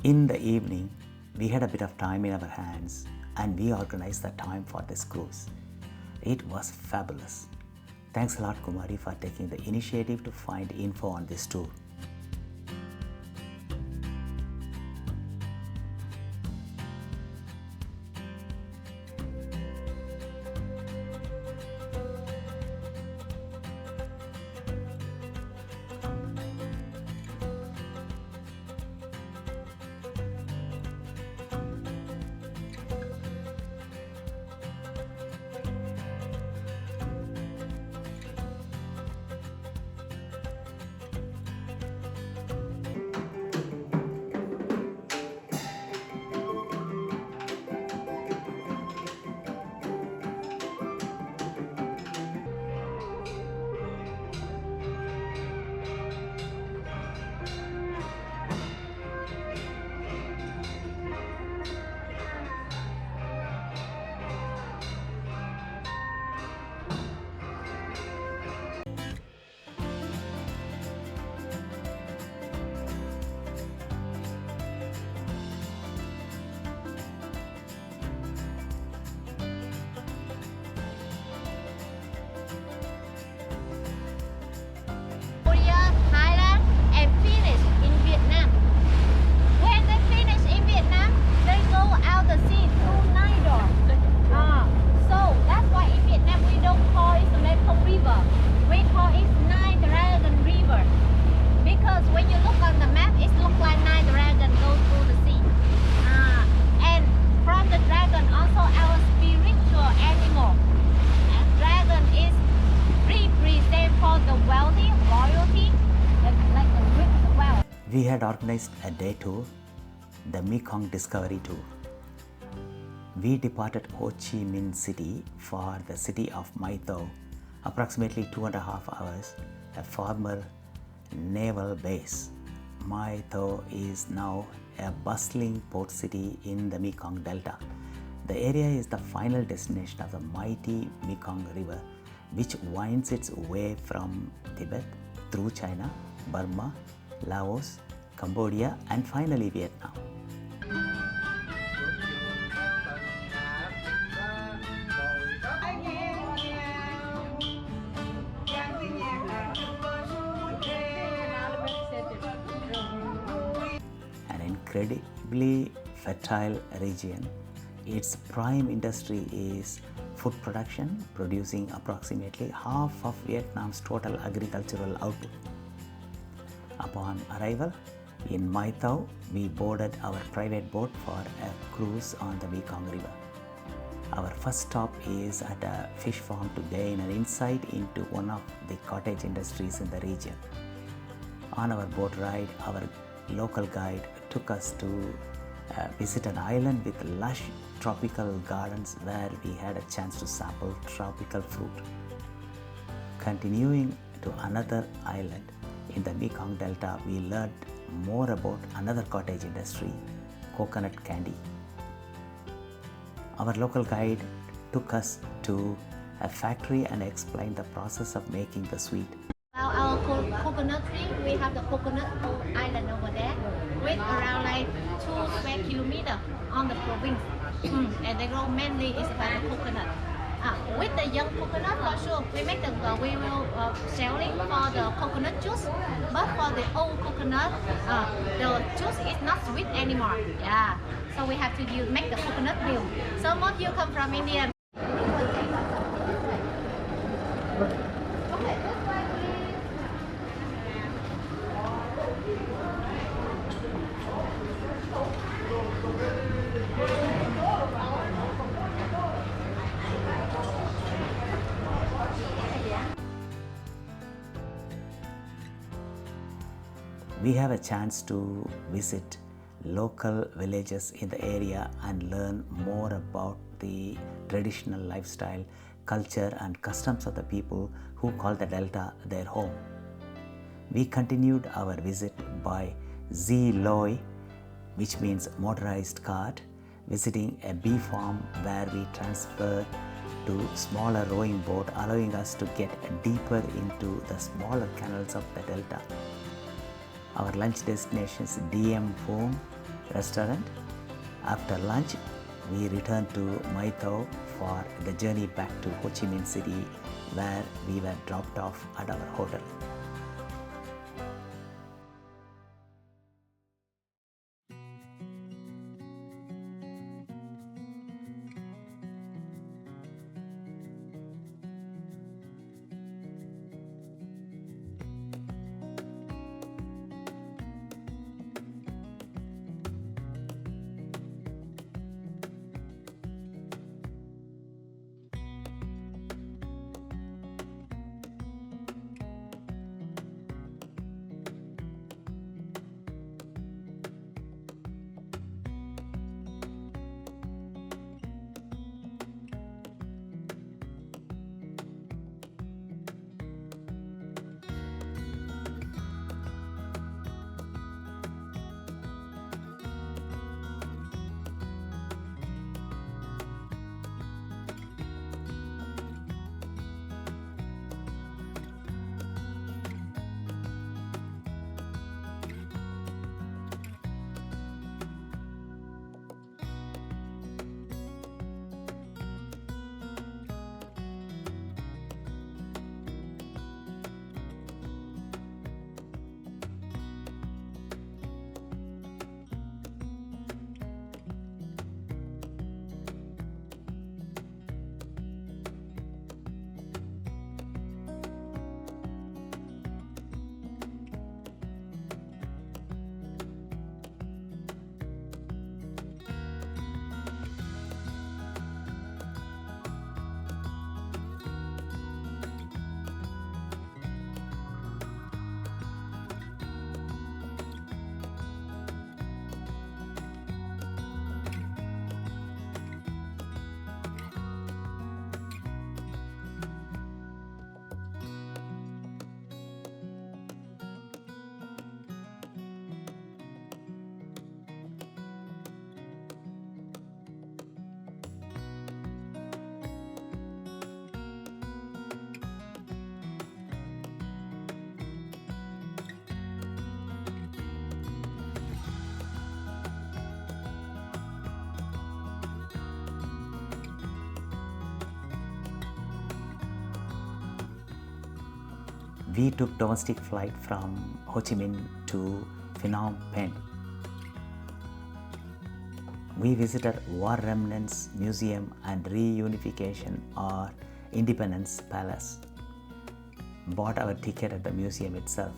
In the evening, we had a bit of time in our hands and we organized the time for this cruise. It was fabulous. Thanks a lot, Kumari, for taking the initiative to find info on this tour. We had organized a day tour, the Mekong Discovery Tour. We departed Ho Chi Minh City for the city of Mai Tho, approximately 2.5 hours, a former naval base. Mai Tho is now a bustling port city in the Mekong Delta. The area is the final destination of the mighty Mekong River, which winds its way from Tibet through China, Burma, Laos, Cambodia, and finally Vietnam. An incredibly fertile region. Its prime industry is food production, producing approximately half of Vietnam's total agricultural output. Upon arrival in Mai Tho, we boarded our private boat for a cruise on the Mekong River. Our first stop is at a fish farm to gain an insight into one of the cottage industries in the region. On our boat ride, our local guide took us to visit an island with lush tropical gardens where we had a chance to sample tropical fruit. Continuing to another island in the Mekong Delta, we learned more about another cottage industry, coconut candy. Our local guide took us to a factory and explained the process of making the sweet. Our coconut tree, we have the coconut island over there with around like 2 square kilometers on the province. And they grow mainly is about the coconut. With the young coconut, for sure, we make the we will selling for the coconut juice. But for the old coconut, the juice is not sweet anymore. Yeah, so we have to make the coconut milk. Some of you come from India. We have a chance to visit local villages in the area and learn more about the traditional lifestyle, culture and customs of the people who call the Delta their home. We continued our visit by Zi Loi, which means motorized cart, visiting a bee farm where we transferred to smaller rowing boat, allowing us to get deeper into the smaller canals of the Delta. Our lunch destinations DM Phuong, restaurant. After lunch, we returned to Mai Tho for the journey back to Ho Chi Minh City, where we were dropped off at our hotel. We took domestic flight from Ho Chi Minh to Phnom Penh. We visited War Remnants Museum and Reunification or Independence Palace. Bought our ticket at the museum itself.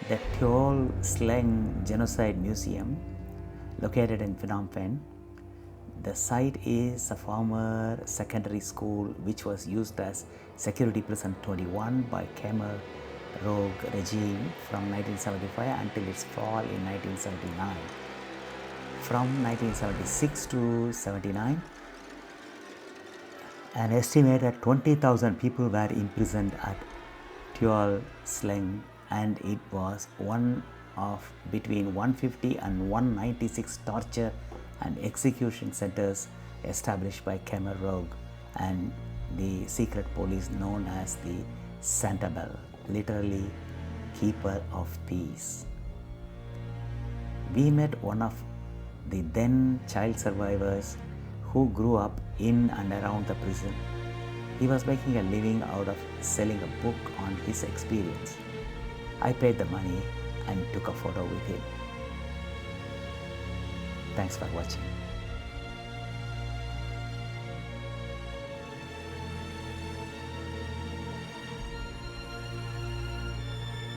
The Teol Sleng Genocide Museum, located in Phnom Penh. The site is a former secondary school which was used as security prison 21 by Khmer Rouge regime from 1975 until its fall in 1979. From 1976 to 79, an estimated 20,000 people were imprisoned at Teol Sleng, and it was one of between 150 and 196 torture and execution centers established by Khmer Rouge and the secret police known as the Santabel, literally keeper of peace. We met one of the then child survivors who grew up in and around the prison. He was making a living out of selling a book on his experience. I paid the money and took a photo with him. Thanks for watching.